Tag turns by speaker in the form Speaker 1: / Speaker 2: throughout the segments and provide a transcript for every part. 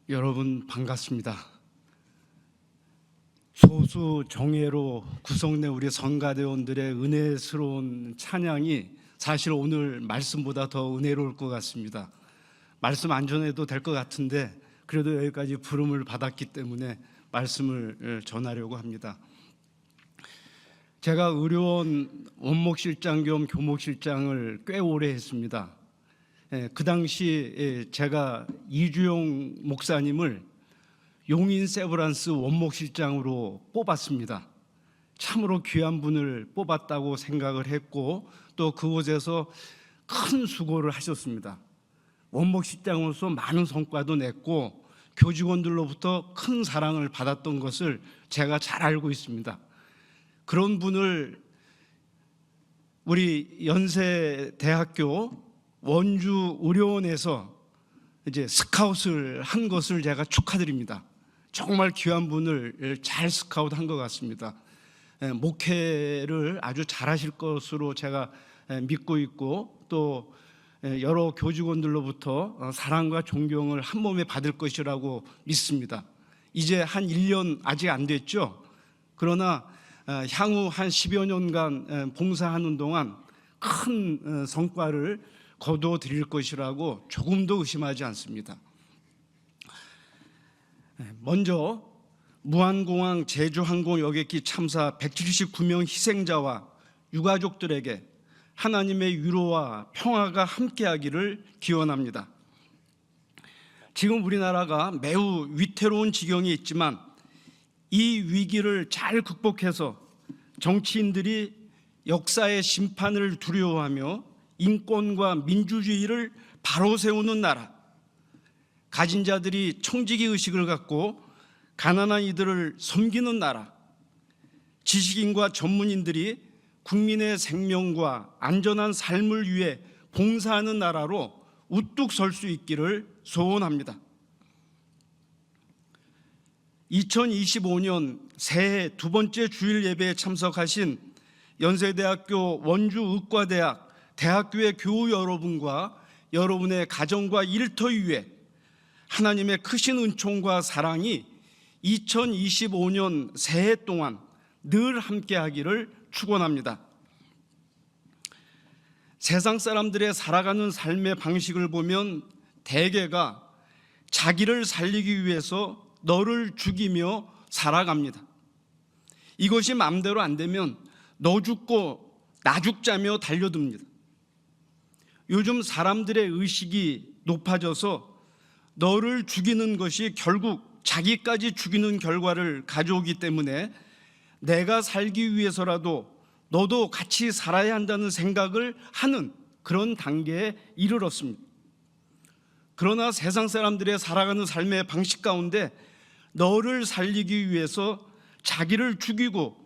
Speaker 1: 여러분 반갑습니다. 소수 정예로 구성된 우리 성가대원들의 은혜스러운 찬양이 사실 오늘 말씀보다 더 은혜로울 것 같습니다. 말씀 안 전해도 될 것 같은데 그래도 여기까지 부름을 받았기 때문에 말씀을 전하려고 합니다. 제가 의료원 원목실장 겸 교목실장을 꽤 오래 했습니다. 그 당시 제가 이주용 목사님을 용인 세브란스 원목실장으로 뽑았습니다. 참으로 귀한 분을 뽑았다고 생각을 했고 또 그곳에서 큰 수고를 하셨습니다. 원목실장으로서 많은 성과도 냈고 교직원들로부터 큰 사랑을 받았던 것을 제가 잘 알고 있습니다. 그런 분을 우리 연세대학교 원주 의료원에서 이제 스카웃을 한 것을 제가 축하드립니다. 정말 귀한 분을 잘 스카웃한 것 같습니다. 목회를 아주 잘하실 것으로 제가 믿고 있고 또 여러 교직원들로부터 사랑과 존경을 한 몸에 받을 것이라고 믿습니다. 이제 한 1년 아직 안 됐죠. 그러나 향후 한 10여 년간 봉사하는 동안 큰 성과를 거두어 드릴 것이라고 조금도 의심하지 않습니다. 먼저 무한공항 제주항공 여객기 참사 179명 희생자와 유가족들에게 하나님의 위로와 평화가 함께하기를 기원합니다. 지금 우리나라가 매우 위태로운 지경이 있지만 이 위기를 잘 극복해서 정치인들이 역사의 심판을 두려워하며 인권과 민주주의를 바로 세우는 나라, 가진 자들이 청지기 의식을 갖고 가난한 이들을 섬기는 나라, 지식인과 전문인들이 국민의 생명과 안전한 삶을 위해 봉사하는 나라로 우뚝 설 수 있기를 소원합니다. 2025년 새해 두 번째 주일 예배에 참석하신 연세대학교 원주의과대학 대학교의 교우 여러분과 여러분의 가정과 일터 위에 하나님의 크신 은총과 사랑이 2025년 새해 동안 늘 함께하기를 축원합니다. 세상 사람들의 살아가는 삶의 방식을 보면 대개가 자기를 살리기 위해서 너를 죽이며 살아갑니다. 이것이 마음대로 안 되면 너 죽고 나 죽자며 달려듭니다. 요즘 사람들의 의식이 높아져서 너를 죽이는 것이 결국 자기까지 죽이는 결과를 가져오기 때문에 내가 살기 위해서라도 너도 같이 살아야 한다는 생각을 하는 그런 단계에 이르렀습니다. 그러나 세상 사람들의 살아가는 삶의 방식 가운데 너를 살리기 위해서 자기를 죽이고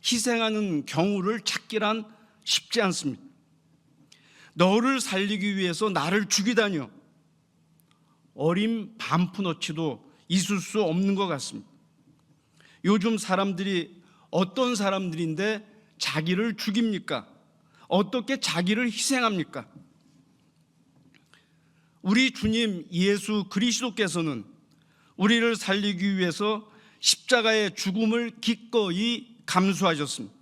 Speaker 1: 희생하는 경우를 찾기란 쉽지 않습니다. 너를 살리기 위해서 나를 죽이다니요. 어림 반푼어치도 있을 수 없는 것 같습니다. 요즘 사람들이 어떤 사람들인데 자기를 죽입니까? 어떻게 자기를 희생합니까? 우리 주님 예수 그리스도께서는 우리를 살리기 위해서 십자가의 죽음을 기꺼이 감수하셨습니다.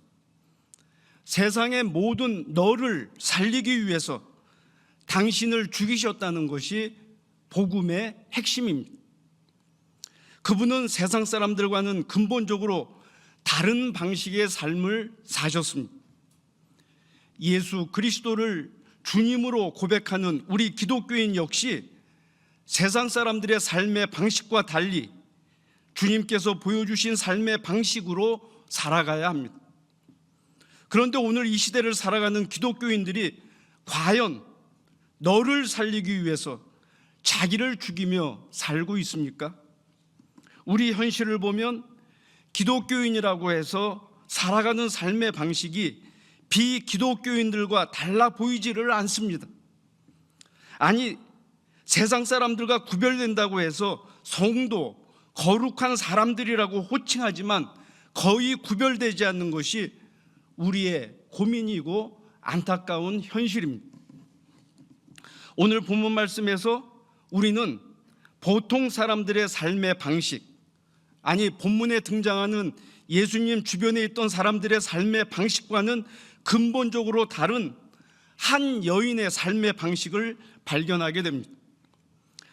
Speaker 1: 세상의 모든 너를 살리기 위해서 당신을 죽이셨다는 것이 복음의 핵심입니다. 그분은 세상 사람들과는 근본적으로 다른 방식의 삶을 사셨습니다. 예수 그리스도를 주님으로 고백하는 우리 기독교인 역시 세상 사람들의 삶의 방식과 달리 주님께서 보여주신 삶의 방식으로 살아가야 합니다. 그런데 오늘 이 시대를 살아가는 기독교인들이 과연 너를 살리기 위해서 자기를 죽이며 살고 있습니까? 우리 현실을 보면 기독교인이라고 해서 살아가는 삶의 방식이 비기독교인들과 달라 보이지를 않습니다. 아니, 세상 사람들과 구별된다고 해서 성도, 거룩한 사람들이라고 호칭하지만 거의 구별되지 않는 것이 우리의 고민이고 안타까운 현실입니다. 오늘 본문 말씀에서 우리는 보통 사람들의 삶의 방식, 아니 본문에 등장하는 예수님 주변에 있던 사람들의 삶의 방식과는 근본적으로 다른 한 여인의 삶의 방식을 발견하게 됩니다.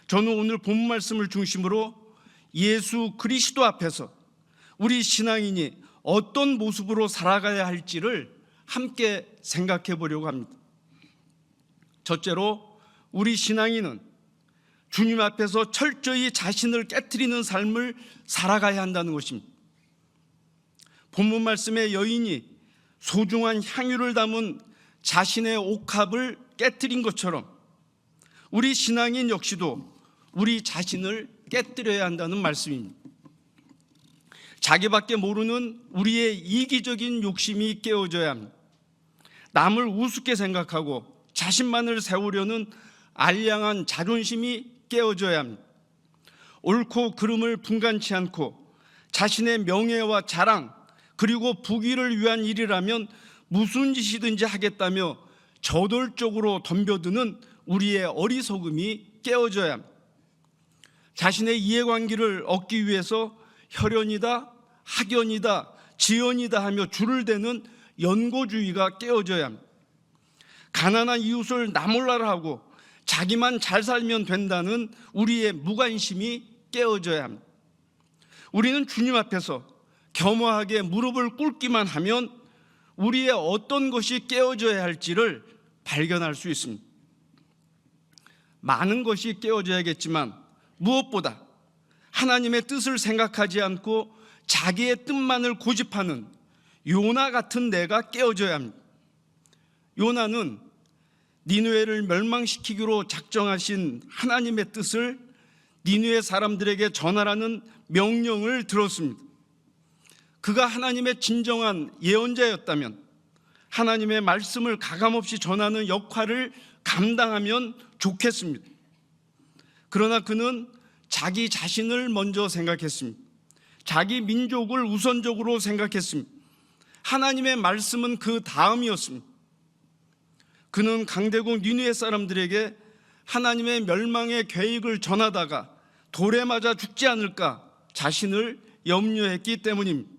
Speaker 1: 저는 오늘 본문 말씀을 중심으로 예수 그리스도 앞에서 우리 신앙인이 어떤 모습으로 살아가야 할지를 함께 생각해 보려고 합니다. 첫째로, 우리 신앙인은 주님 앞에서 철저히 자신을 깨트리는 삶을 살아가야 한다는 것입니다. 본문 말씀의 여인이 소중한 향유를 담은 자신의 옥합을 깨트린 것처럼 우리 신앙인 역시도 우리 자신을 깨트려야 한다는 말씀입니다. 자기밖에 모르는 우리의 이기적인 욕심이 깨어져야 합니다. 남을 우습게 생각하고 자신만을 세우려는 알량한 자존심이 깨어져야 합니다. 옳고 그름을 분간치 않고 자신의 명예와 자랑 그리고 부귀를 위한 일이라면 무슨 짓이든지 하겠다며 저돌적으로 덤벼드는 우리의 어리석음이 깨어져야 합니다. 자신의 이해관계를 얻기 위해서 혈연이다, 학연이다, 지연이다 하며 줄을 대는 연고주의가 깨어져야 합니다. 가난한 이웃을 나몰라라 하고 자기만 잘 살면 된다는 우리의 무관심이 깨어져야 합니다. 우리는 주님 앞에서 겸허하게 무릎을 꿇기만 하면 우리의 어떤 것이 깨어져야 할지를 발견할 수 있습니다. 많은 것이 깨어져야겠지만 무엇보다 하나님의 뜻을 생각하지 않고 자기의 뜻만을 고집하는 요나 같은 내가 깨어져야 합니다. 요나는 니느웨를 멸망시키기로 작정하신 하나님의 뜻을 니느웨 사람들에게 전하라는 명령을 들었습니다. 그가 하나님의 진정한 예언자였다면 하나님의 말씀을 가감없이 전하는 역할을 감당하면 좋겠습니다. 그러나 그는 자기 자신을 먼저 생각했습니다. 자기 민족을 우선적으로 생각했습니다. 하나님의 말씀은 그 다음이었습니다. 그는 강대국 니느웨 사람들에게 하나님의 멸망의 계획을 전하다가 돌에 맞아 죽지 않을까 자신을 염려했기 때문입니다.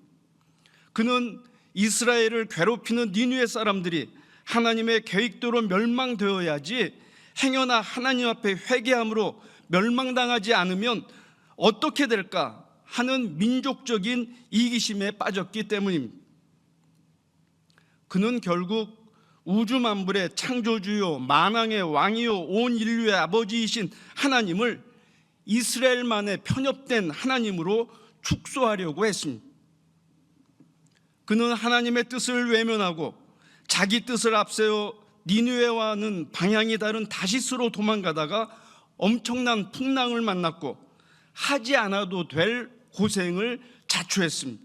Speaker 1: 그는 이스라엘을 괴롭히는 니느웨 사람들이 하나님의 계획대로 멸망되어야지 행여나 하나님 앞에 회개함으로 멸망당하지 않으면 어떻게 될까 하는 민족적인 이기심에 빠졌기 때문입니다. 그는 결국 우주 만물의 창조주요 만왕의 왕이요 온 인류의 아버지이신 하나님을 이스라엘만의 편협된 하나님으로 축소하려고 했습니다. 그는 하나님의 뜻을 외면하고 자기 뜻을 앞세워 니느웨와는 방향이 다른 다시스로 도망가다가 엄청난 풍랑을 만났고 하지 않아도 될 고생을 자초했습니다.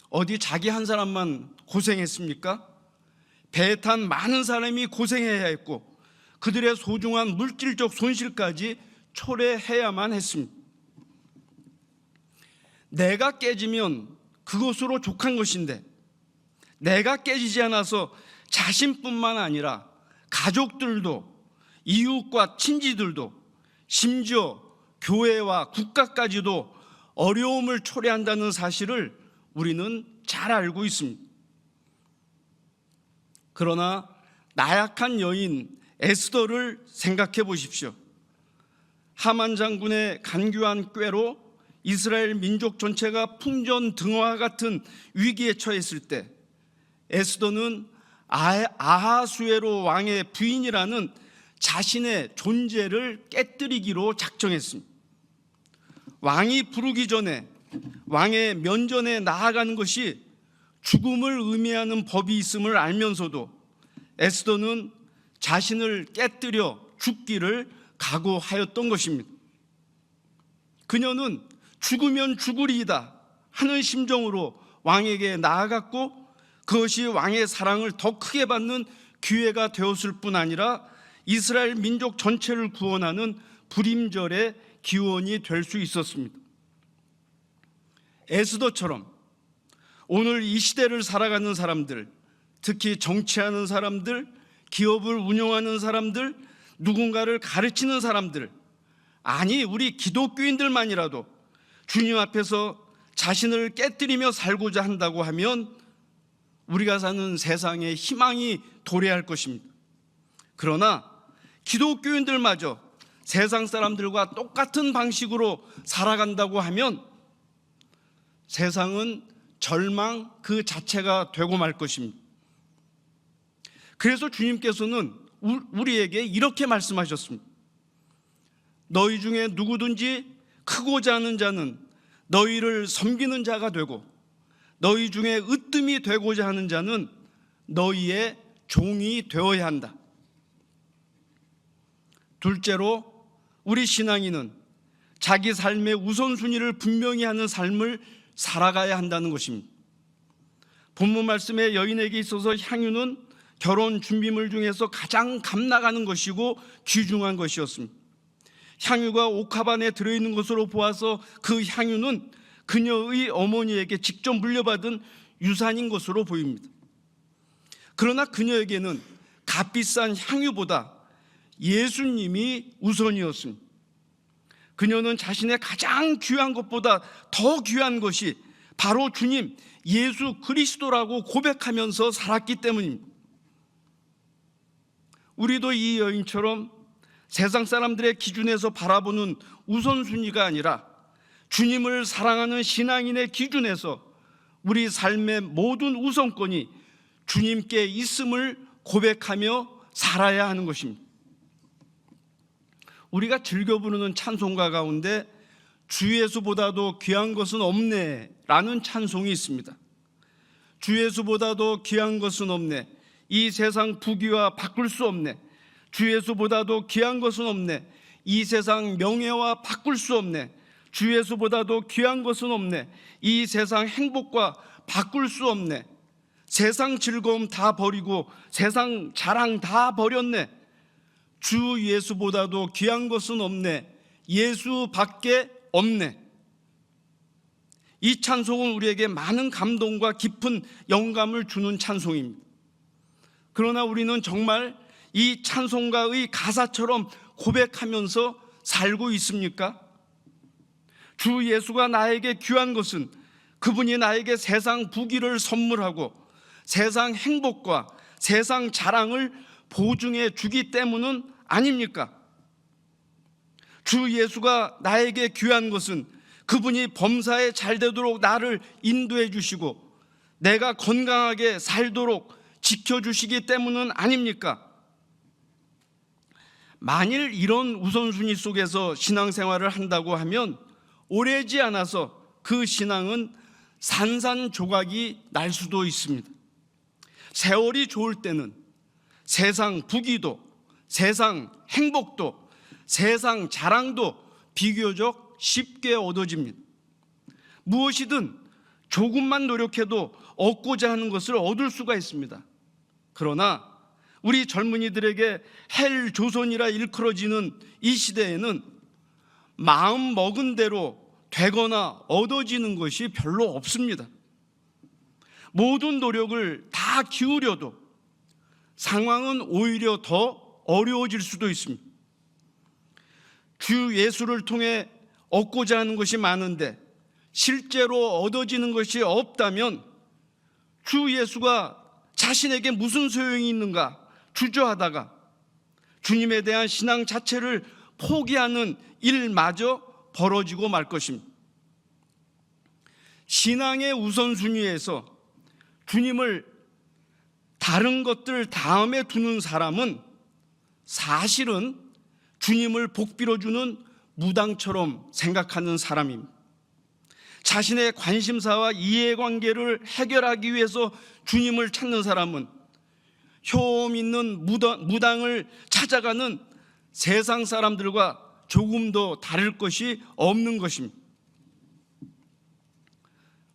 Speaker 1: 어디 자기 한 사람만 고생했습니까? 배에 탄 많은 사람이 고생해야 했고 그들의 소중한 물질적 손실까지 초래해야만 했습니다. 내가 깨지면 그것으로 족한 것인데 내가 깨지지 않아서 자신뿐만 아니라 가족들도 이웃과 친지들도 심지어 교회와 국가까지도 어려움을 초래한다는 사실을 우리는 잘 알고 있습니다. 그러나 나약한 여인 에스더를 생각해 보십시오. 하만 장군의 간교한 꾀로 이스라엘 민족 전체가 풍전등화 같은 위기에 처했을 때 에스더는 아하수에로 왕의 부인이라는 자신의 존재를 깨뜨리기로 작정했습니다. 왕이 부르기 전에 왕의 면전에 나아가는 것이 죽음을 의미하는 법이 있음을 알면서도 에스더는 자신을 깨뜨려 죽기를 각오하였던 것입니다. 그녀는 죽으면 죽으리이다 하는 심정으로 왕에게 나아갔고 그것이 왕의 사랑을 더 크게 받는 기회가 되었을 뿐 아니라 이스라엘 민족 전체를 구원하는 불임절의 기원이 될 수 있었습니다. 에스더처럼 오늘 이 시대를 살아가는 사람들, 특히 정치하는 사람들, 기업을 운영하는 사람들, 누군가를 가르치는 사람들, 아니, 우리 기독교인들만이라도 주님 앞에서 자신을 깨뜨리며 살고자 한다고 하면 우리가 사는 세상에 희망이 도래할 것입니다. 그러나 기독교인들마저 세상 사람들과 똑같은 방식으로 살아간다고 하면 세상은 절망 그 자체가 되고 말 것입니다. 그래서 주님께서는 우리에게 이렇게 말씀하셨습니다. 너희 중에 누구든지 크고자 하는 자는 너희를 섬기는 자가 되고, 너희 중에 으뜸이 되고자 하는 자는 너희의 종이 되어야 한다. 둘째로, 우리 신앙인은 자기 삶의 우선순위를 분명히 하는 삶을 살아가야 한다는 것입니다. 본문 말씀에 여인에게 있어서 향유는 결혼 준비물 중에서 가장 값나가는 것이고 귀중한 것이었습니다. 향유가 옥합 안에 들어있는 것으로 보아서 그 향유는 그녀의 어머니에게 직접 물려받은 유산인 것으로 보입니다. 그러나 그녀에게는 값비싼 향유보다 예수님이 우선이었습니다. 그녀는 자신의 가장 귀한 것보다 더 귀한 것이 바로 주님 예수 그리스도라고 고백하면서 살았기 때문입니다. 우리도 이 여인처럼 세상 사람들의 기준에서 바라보는 우선순위가 아니라 주님을 사랑하는 신앙인의 기준에서 우리 삶의 모든 우선권이 주님께 있음을 고백하며 살아야 하는 것입니다. 우리가 즐겨 부르는 찬송가 가운데 주 예수보다도 귀한 것은 없네 라는 찬송이 있습니다. 주 예수보다도 귀한 것은 없네, 이 세상 부귀와 바꿀 수 없네, 주 예수보다도 귀한 것은 없네, 이 세상 명예와 바꿀 수 없네, 주 예수보다도 귀한 것은 없네, 이 세상 행복과 바꿀 수 없네, 세상 즐거움 다 버리고 세상 자랑 다 버렸네, 주 예수보다도 귀한 것은 없네, 예수밖에 없네. 이 찬송은 우리에게 많은 감동과 깊은 영감을 주는 찬송입니다. 그러나 우리는 정말 이 찬송가의 가사처럼 고백하면서 살고 있습니까? 주 예수가 나에게 귀한 것은 그분이 나에게 세상 부귀를 선물하고 세상 행복과 세상 자랑을 보증해 주기 때문은 아닙니까? 주 예수가 나에게 귀한 것은 그분이 범사에 잘 되도록 나를 인도해 주시고 내가 건강하게 살도록 지켜주시기 때문은 아닙니까? 만일 이런 우선순위 속에서 신앙생활을 한다고 하면 오래지 않아서 그 신앙은 산산조각이 날 수도 있습니다. 세월이 좋을 때는 세상 부귀도, 세상 행복도, 세상 자랑도 비교적 쉽게 얻어집니다. 무엇이든 조금만 노력해도 얻고자 하는 것을 얻을 수가 있습니다. 그러나 우리 젊은이들에게 헬 조선이라 일컬어지는 이 시대에는 마음 먹은 대로 되거나 얻어지는 것이 별로 없습니다. 모든 노력을 다 기울여도 상황은 오히려 더 어려워질 수도 있습니다. 주 예수를 통해 얻고자 하는 것이 많은데 실제로 얻어지는 것이 없다면 주 예수가 자신에게 무슨 소용이 있는가 주저하다가 주님에 대한 신앙 자체를 포기하는 일마저 벌어지고 말 것입니다. 신앙의 우선순위에서 주님을 다른 것들 다음에 두는 사람은 사실은 주님을 복비로 주는 무당처럼 생각하는 사람입니다. 자신의 관심사와 이해관계를 해결하기 위해서 주님을 찾는 사람은 효험 있는 무당을 찾아가는 세상 사람들과 조금도 다를 것이 없는 것입니다.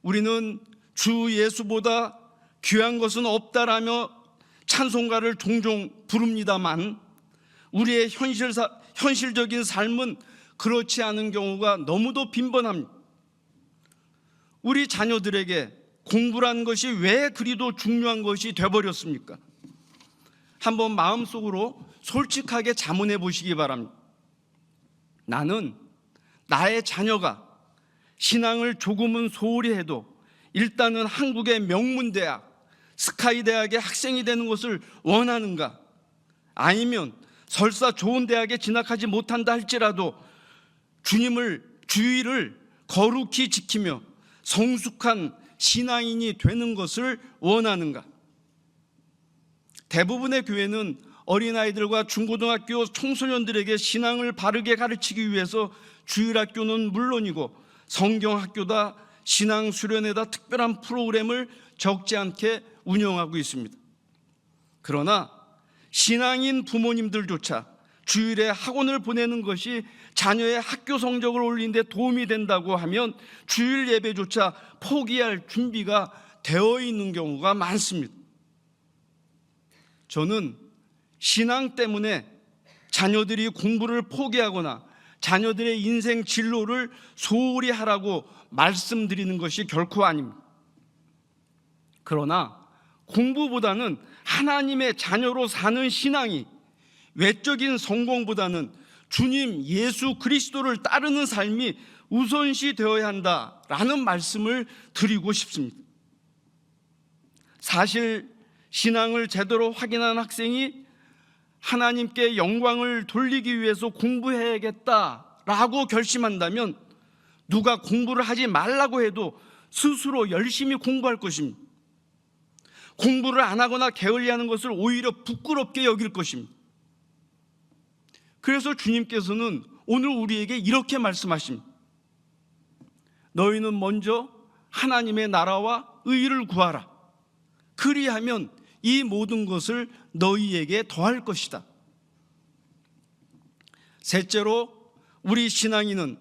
Speaker 1: 우리는 주 예수보다 귀한 것은 없다라며 찬송가를 종종 부릅니다만 우리의 현실적인 삶은 그렇지 않은 경우가 너무도 빈번합니다. 우리 자녀들에게 공부라는 것이 왜 그리도 중요한 것이 되어버렸습니까? 한번 마음속으로 솔직하게 자문해 보시기 바랍니다. 나는 나의 자녀가 신앙을 조금은 소홀히 해도 일단은 한국의 명문대학, 스카이 대학의 학생이 되는 것을 원하는가? 아니면 설사 좋은 대학에 진학하지 못한다 할지라도 주의를 거룩히 지키며 성숙한 신앙인이 되는 것을 원하는가? 대부분의 교회는 어린아이들과 중고등학교 청소년들에게 신앙을 바르게 가르치기 위해서 주일학교는 물론이고 성경학교다, 신앙 수련회다 특별한 프로그램을 적지 않게 운영하고 있습니다. 그러나 신앙인 부모님들조차 주일에 학원을 보내는 것이 자녀의 학교 성적을 올리는 데 도움이 된다고 하면 주일 예배조차 포기할 준비가 되어 있는 경우가 많습니다. 저는 신앙 때문에 자녀들이 공부를 포기하거나 자녀들의 인생 진로를 소홀히 하라고 말씀드리는 것이 결코 아닙니다. 그러나 공부보다는 하나님의 자녀로 사는 신앙이 외적인 성공보다는 주님 예수 그리스도를 따르는 삶이 우선시 되어야 한다라는 말씀을 드리고 싶습니다. 사실 신앙을 제대로 확인한 학생이 하나님께 영광을 돌리기 위해서 공부해야겠다라고 결심한다면 누가 공부를 하지 말라고 해도 스스로 열심히 공부할 것입니다. 공부를 안 하거나 게을리하는 것을 오히려 부끄럽게 여길 것입니다. 그래서 주님께서는 오늘 우리에게 이렇게 말씀하십니다. 너희는 먼저 하나님의 나라와 의를 구하라. 그리하면 이 모든 것을 너희에게 더할 것이다. 셋째로 우리 신앙인은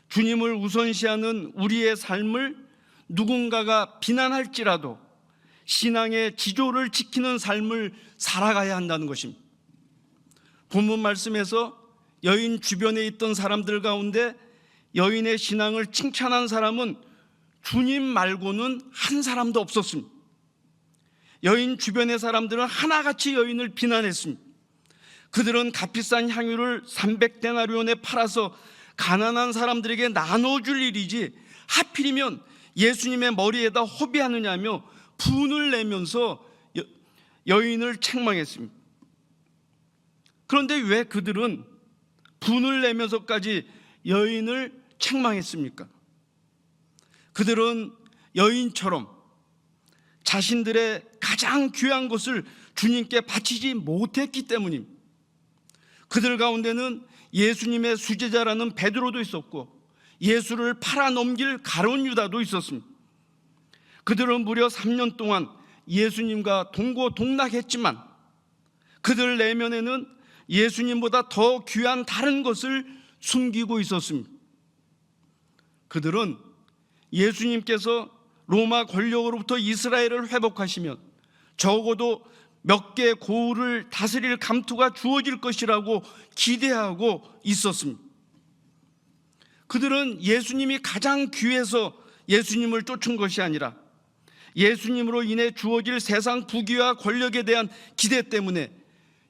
Speaker 1: 주님을 우선시하는 우리의 삶을 누군가가 비난할지라도 신앙의 지조를 지키는 삶을 살아가야 한다는 것입니다. 본문 말씀에서 여인 주변에 있던 사람들 가운데 여인의 신앙을 칭찬한 사람은 주님 말고는 한 사람도 없었습니다. 여인 주변의 사람들은 하나같이 여인을 비난했습니다. 그들은 값비싼 향유를 300데나리온에 팔아서 가난한 사람들에게 나눠줄 일이지 하필이면 예수님의 머리에다 허비하느냐며 분을 내면서 여인을 책망했습니다. 그런데 왜 그들은 분을 내면서까지 여인을 책망했습니까? 그들은 여인처럼 자신들의 가장 귀한 것을 주님께 바치지 못했기 때문입니다. 그들 가운데는 예수님의 수제자라는 베드로도 있었고 예수를 팔아넘길 가룟 유다도 있었습니다. 그들은 무려 3년 동안 예수님과 동고동락했지만 그들 내면에는 예수님보다 더 귀한 다른 것을 숨기고 있었습니다. 그들은 예수님께서 로마 권력으로부터 이스라엘을 회복하시면 적어도 몇 개 고을을 다스릴 감투가 주어질 것이라고 기대하고 있었습니다. 그들은 예수님이 가장 귀해서 예수님을 쫓은 것이 아니라 예수님으로 인해 주어질 세상 부귀와 권력에 대한 기대 때문에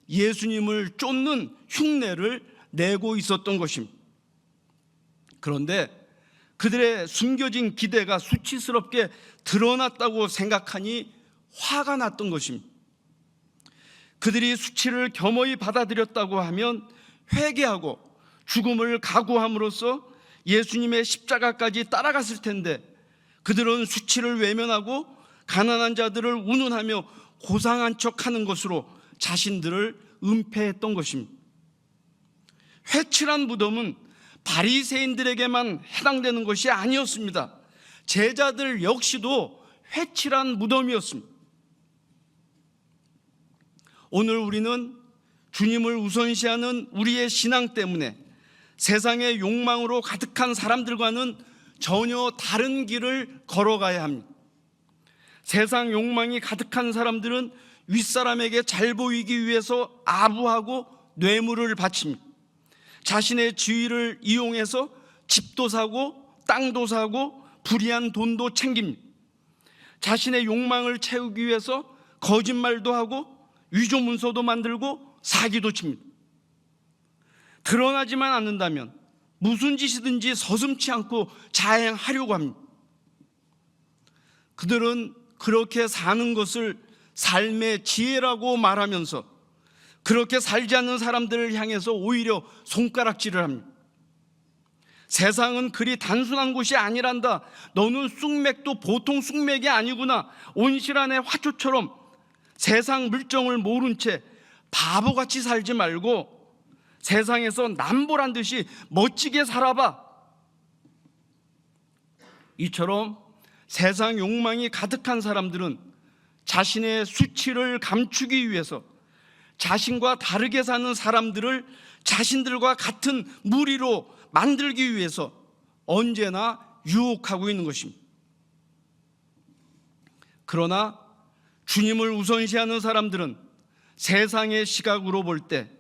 Speaker 1: 예수님을 쫓는 흉내를 내고 있었던 것입니다. 그런데 그들의 숨겨진 기대가 수치스럽게 드러났다고 생각하니 화가 났던 것입니다. 그들이 수치를 겸허히 받아들였다고 하면 회개하고 죽음을 각오함으로써 예수님의 십자가까지 따라갔을 텐데 그들은 수치를 외면하고 가난한 자들을 운운하며 고상한 척하는 것으로 자신들을 은폐했던 것입니다. 회칠한 무덤은 바리새인들에게만 해당되는 것이 아니었습니다. 제자들 역시도 회칠한 무덤이었습니다. 오늘 우리는 주님을 우선시하는 우리의 신앙 때문에 세상의 욕망으로 가득한 사람들과는 전혀 다른 길을 걸어가야 합니다. 세상 욕망이 가득한 사람들은 윗사람에게 잘 보이기 위해서 아부하고 뇌물을 바칩니다. 자신의 지위를 이용해서 집도 사고 땅도 사고 불이한 돈도 챙깁니다. 자신의 욕망을 채우기 위해서 거짓말도 하고 위조문서도 만들고 사기도 칩니다. 드러나지만 않는다면 무슨 짓이든지 서슴지 않고 자행하려고 합니다. 그들은 그렇게 사는 것을 삶의 지혜라고 말하면서 그렇게 살지 않는 사람들을 향해서 오히려 손가락질을 합니다. 세상은 그리 단순한 곳이 아니란다. 너는 쑥맥도 보통 쑥맥이 아니구나. 온실안의 화초처럼 세상 물정을 모른 채 바보같이 살지 말고 세상에서 남보란 듯이 멋지게 살아봐. 이처럼 세상 욕망이 가득한 사람들은 자신의 수치를 감추기 위해서 자신과 다르게 사는 사람들을 자신들과 같은 무리로 만들기 위해서 언제나 유혹하고 있는 것입니다. 그러나 주님을 우선시하는 사람들은 세상의 시각으로 볼 때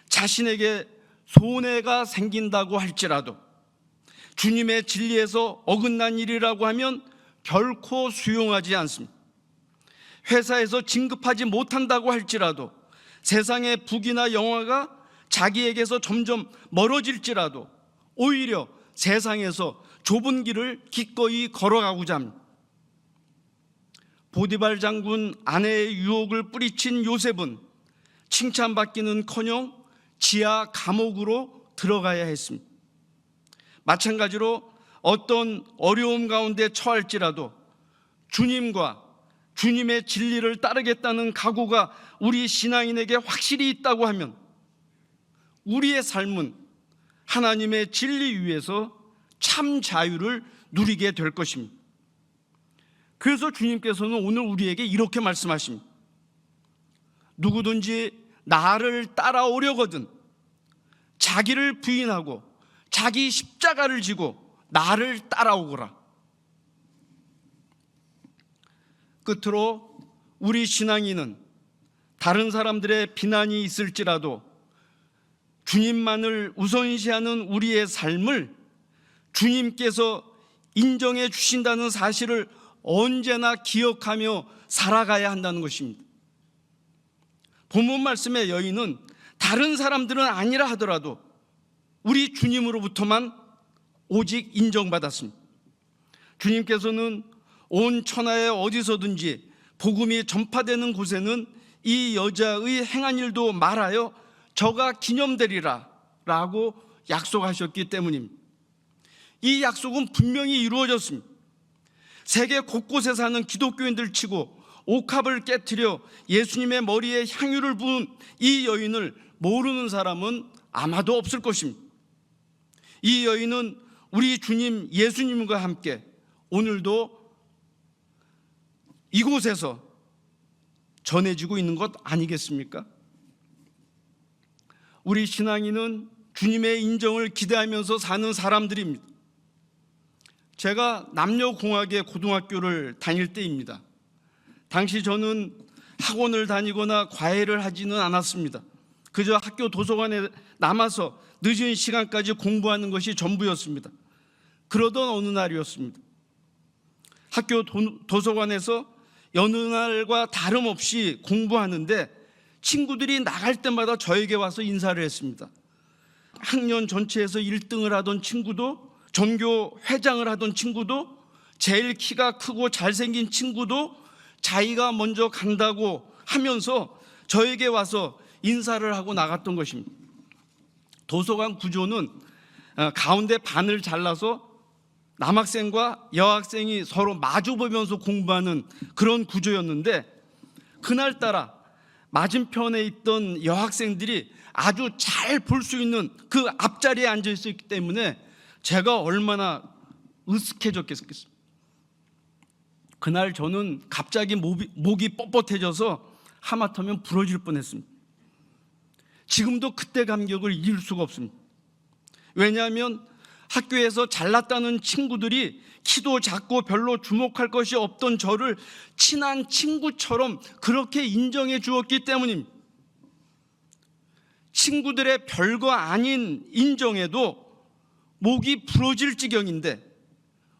Speaker 1: 자신에게 손해가 생긴다고 할지라도 주님의 진리에서 어긋난 일이라고 하면 결코 수용하지 않습니다. 회사에서 진급하지 못한다고 할지라도 세상의 부귀나 영화가 자기에게서 점점 멀어질지라도 오히려 세상에서 좁은 길을 기꺼이 걸어가고자 합니다. 보디발 장군 아내의 유혹을 뿌리친 요셉은 칭찬받기는커녕 지하 감옥으로 들어가야 했습니다. 마찬가지로 어떤 어려움 가운데 처할지라도 주님과 주님의 진리를 따르겠다는 각오가 우리 신앙인에게 확실히 있다고 하면 우리의 삶은 하나님의 진리 위에서 참 자유를 누리게 될 것입니다. 그래서 주님께서는 오늘 우리에게 이렇게 말씀하십니다. 누구든지 나를 따라오려거든 자기를 부인하고 자기 십자가를 지고 나를 따라오거라. 끝으로 우리 신앙인은 다른 사람들의 비난이 있을지라도 주님만을 우선시하는 우리의 삶을 주님께서 인정해 주신다는 사실을 언제나 기억하며 살아가야 한다는 것입니다. 본문 말씀의 여인은 다른 사람들은 아니라 하더라도 우리 주님으로부터만 오직 인정받았습니다. 주님께서는 온 천하에 어디서든지 복음이 전파되는 곳에는 이 여자의 행한 일도 말하여 저가 기념되리라 라고 약속하셨기 때문입니다. 이 약속은 분명히 이루어졌습니다. 세계 곳곳에 사는 기독교인들 치고 옥합을 깨트려 예수님의 머리에 향유를 부은 이 여인을 모르는 사람은 아마도 없을 것입니다. 이 여인은 우리 주님 예수님과 함께 오늘도 이곳에서 전해지고 있는 것 아니겠습니까? 우리 신앙인은 주님의 인정을 기대하면서 사는 사람들입니다. 제가 남녀공학의 고등학교를 다닐 때입니다. 당시 저는 학원을 다니거나 과외를 하지는 않았습니다. 그저 학교 도서관에 남아서 늦은 시간까지 공부하는 것이 전부였습니다. 그러던 어느 날이었습니다. 학교 도서관에서 여느 날과 다름없이 공부하는데 친구들이 나갈 때마다 저에게 와서 인사를 했습니다. 학년 전체에서 1등을 하던 친구도, 전교 회장을 하던 친구도, 제일 키가 크고 잘생긴 친구도 자기가 먼저 간다고 하면서 저에게 와서 인사를 하고 나갔던 것입니다. 도서관 구조는 가운데 반을 잘라서 남학생과 여학생이 서로 마주보면서 공부하는 그런 구조였는데, 그날따라 맞은편에 있던 여학생들이 아주 잘 볼 수 있는 그 앞자리에 앉아 있었기 때문에 제가 얼마나 으쓱해졌겠습니까? 그날 저는 갑자기 목이 뻣뻣해져서 하마터면 부러질 뻔했습니다. 지금도 그때 감격을 잊을 수가 없습니다. 왜냐하면 학교에서 잘났다는 친구들이 키도 작고 별로 주목할 것이 없던 저를 친한 친구처럼 그렇게 인정해 주었기 때문입니다. 친구들의 별거 아닌 인정에도 목이 부러질 지경인데,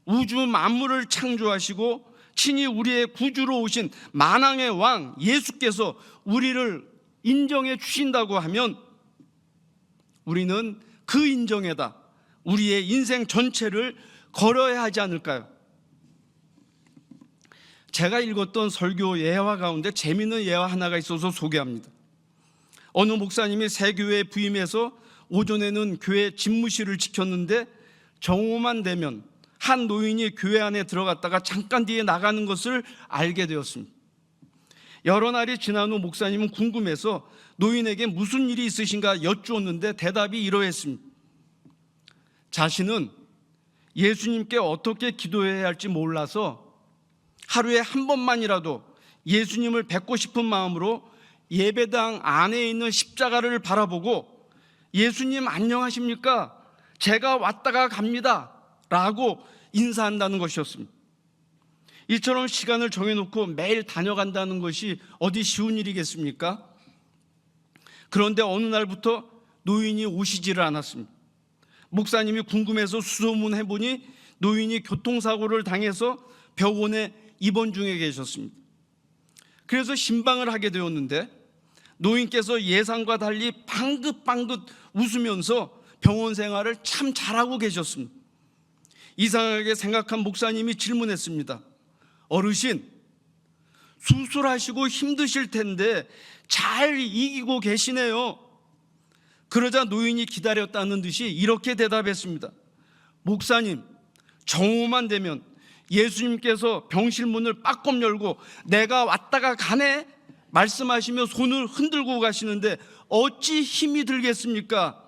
Speaker 1: 우주 만물을 창조하시고 친히 우리의 구주로 오신 만왕의 왕 예수께서 우리를 인정해 주신다고 하면 우리는 그 인정에다 우리의 인생 전체를 걸어야 하지 않을까요? 제가 읽었던 설교 예화 가운데 재미있는 예화 하나가 있어서 소개합니다. 어느 목사님이 새 교회에 부임해서 오전에는 교회 집무실을 지켰는데 정오만 되면 한 노인이 교회 안에 들어갔다가 잠깐 뒤에 나가는 것을 알게 되었습니다. 여러 날이 지난 후 목사님은 궁금해서 노인에게 무슨 일이 있으신가 여쭈었는데 대답이 이러했습니다. 자신은 예수님께 어떻게 기도해야 할지 몰라서 하루에 한 번만이라도 예수님을 뵙고 싶은 마음으로 예배당 안에 있는 십자가를 바라보고 예수님 안녕하십니까? 제가 왔다가 갑니다 라고 인사한다는 것이었습니다. 이처럼 시간을 정해놓고 매일 다녀간다는 것이 어디 쉬운 일이겠습니까? 그런데 어느 날부터 노인이 오시지를 않았습니다. 목사님이 궁금해서 수소문해보니 노인이 교통사고를 당해서 병원에 입원 중에 계셨습니다. 그래서 신방을 하게 되었는데 노인께서 예상과 달리 방긋방긋 웃으면서 병원 생활을 참 잘하고 계셨습니다. 이상하게 생각한 목사님이 질문했습니다. 어르신, 수술하시고 힘드실 텐데 잘 이기고 계시네요. 그러자 노인이 기다렸다는 듯이 이렇게 대답했습니다. 목사님, 정오만 되면 예수님께서 병실 문을 빠꼼 열고 내가 왔다가 가네 말씀하시며 손을 흔들고 가시는데 어찌 힘이 들겠습니까?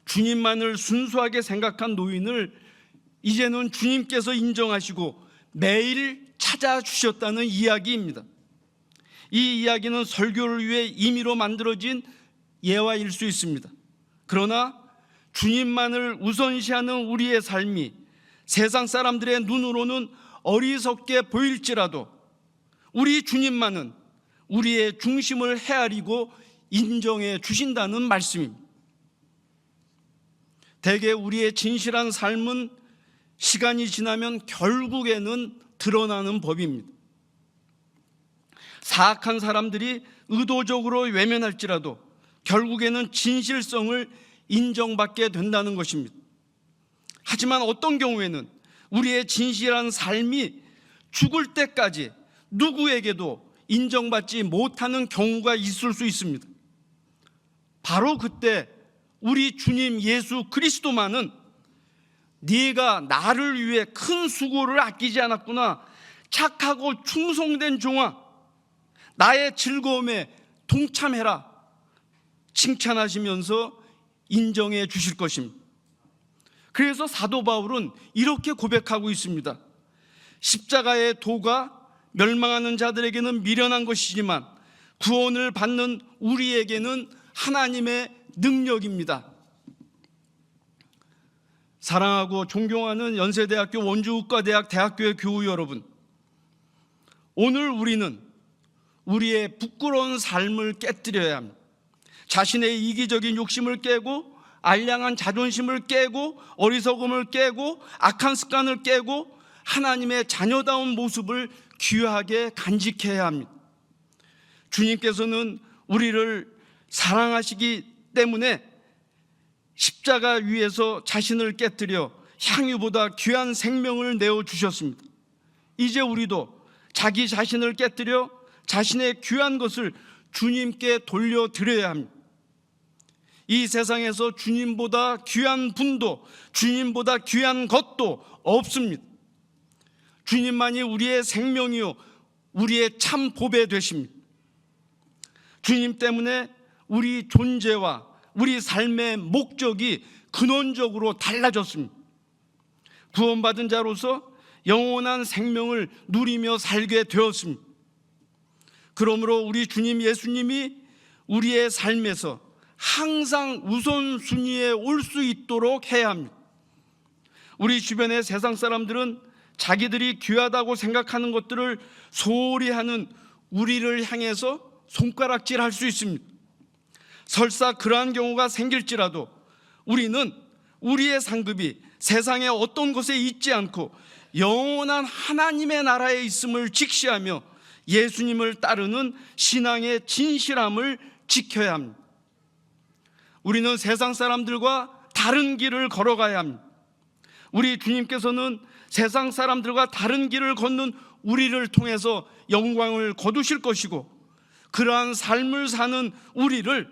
Speaker 1: 주님만을 순수하게 생각한 노인을 이제는 주님께서 인정하시고 매일 찾아주셨다는 이야기입니다. 이 이야기는 설교를 위해 임의로 만들어진 예화일 수 있습니다. 그러나 주님만을 우선시하는 우리의 삶이 세상 사람들의 눈으로는 어리석게 보일지라도 우리 주님만은 우리의 중심을 헤아리고 인정해 주신다는 말씀입니다. 대개 우리의 진실한 삶은 시간이 지나면 결국에는 드러나는 법입니다. 사악한 사람들이 의도적으로 외면할지라도 결국에는 진실성을 인정받게 된다는 것입니다. 하지만 어떤 경우에는 우리의 진실한 삶이 죽을 때까지 누구에게도 인정받지 못하는 경우가 있을 수 있습니다. 바로 그때 우리 주님 예수 그리스도만은 네가 나를 위해 큰 수고를 아끼지 않았구나, 착하고 충성된 종아, 나의 즐거움에 동참해라, 칭찬하시면서 인정해 주실 것입니다. 그래서 사도 바울은 이렇게 고백하고 있습니다. 십자가의 도가 멸망하는 자들에게는 미련한 것이지만 구원을 받는 우리에게는 하나님의 능력입니다. 사랑하고 존경하는 연세대학교 원주의과대학 대학교의 교우 여러분, 오늘 우리는 우리의 부끄러운 삶을 깨뜨려야 합니다. 자신의 이기적인 욕심을 깨고 알량한 자존심을 깨고 어리석음을 깨고 악한 습관을 깨고 하나님의 자녀다운 모습을 귀하게 간직해야 합니다. 주님께서는 우리를 사랑하시기 때문에 십자가 위에서 자신을 깨뜨려 향유보다 귀한 생명을 내어주셨습니다. 이제 우리도 자기 자신을 깨뜨려 자신의 귀한 것을 주님께 돌려드려야 합니다. 이 세상에서 주님보다 귀한 분도 주님보다 귀한 것도 없습니다. 주님만이 우리의 생명이요 우리의 참 보배 되십니다. 주님 때문에 우리 존재와 우리 삶의 목적이 근원적으로 달라졌습니다. 구원받은 자로서 영원한 생명을 누리며 살게 되었습니다. 그러므로 우리 주님 예수님이 우리의 삶에서 항상 우선순위에 올 수 있도록 해야 합니다. 우리 주변의 세상 사람들은 자기들이 귀하다고 생각하는 것들을 소홀히 하는 우리를 향해서 손가락질할 수 있습니다. 설사 그러한 경우가 생길지라도 우리는 우리의 상급이 세상의 어떤 곳에 있지 않고 영원한 하나님의 나라에 있음을 직시하며 예수님을 따르는 신앙의 진실함을 지켜야 합니다. 우리는 세상 사람들과 다른 길을 걸어가야 합니다. 우리 주님께서는 세상 사람들과 다른 길을 걷는 우리를 통해서 영광을 거두실 것이고, 그러한 삶을 사는 우리를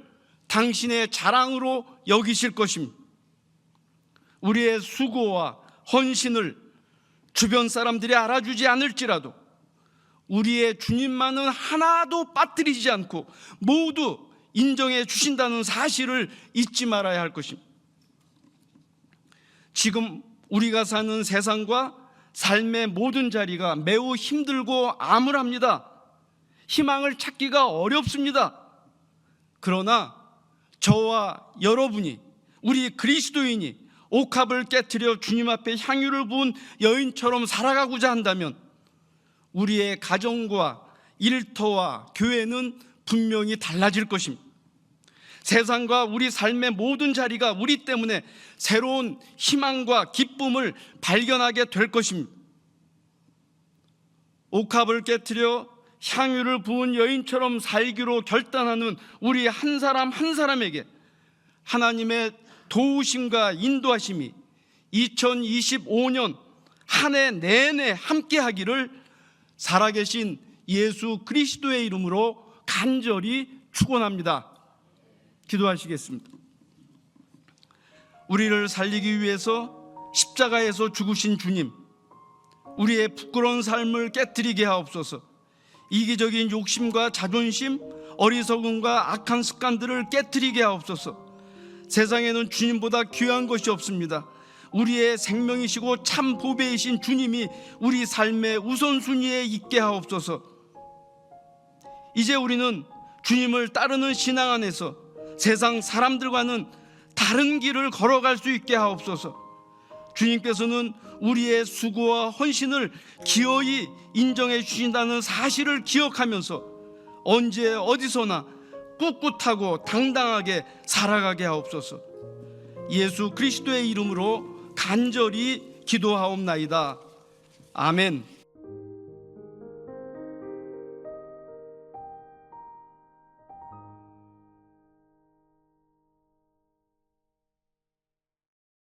Speaker 1: 당신의 자랑으로 여기실 것입니다. 우리의 수고와 헌신을 주변 사람들이 알아주지 않을지라도 우리의 주님만은 하나도 빠뜨리지 않고 모두 인정해 주신다는 사실을 잊지 말아야 할 것입니다. 지금 우리가 사는 세상과 삶의 모든 자리가 매우 힘들고 암울합니다. 희망을 찾기가 어렵습니다. 그러나 저와 여러분이, 우리 그리스도인이 옥합을 깨트려 주님 앞에 향유를 부은 여인처럼 살아가고자 한다면 우리의 가정과 일터와 교회는 분명히 달라질 것입니다. 세상과 우리 삶의 모든 자리가 우리 때문에 새로운 희망과 기쁨을 발견하게 될 것입니다. 옥합을 깨트려 향유를 부은 여인처럼 살기로 결단하는 우리 한 사람 한 사람에게 하나님의 도우심과 인도하심이 2025년 한 해 내내 함께하기를 살아계신 예수 그리스도의 이름으로 간절히 축원합니다. 기도하시겠습니다. 우리를 살리기 위해서 십자가에서 죽으신 주님, 우리의 부끄러운 삶을 깨뜨리게 하옵소서. 이기적인 욕심과 자존심, 어리석음과 악한 습관들을 깨뜨리게 하옵소서. 세상에는 주님보다 귀한 것이 없습니다. 우리의 생명이시고 참 보배이신 주님이 우리 삶의 우선순위에 있게 하옵소서. 이제 우리는 주님을 따르는 신앙 안에서 세상 사람들과는 다른 길을 걸어갈 수 있게 하옵소서. 주님께서는 우리의 수고와 헌신을 기어이 인정해 주신다는 사실을 기억하면서 언제 어디서나 꿋꿋하고 당당하게 살아가게 하옵소서. 예수 그리스도의 이름으로 간절히 기도하옵나이다. 아멘.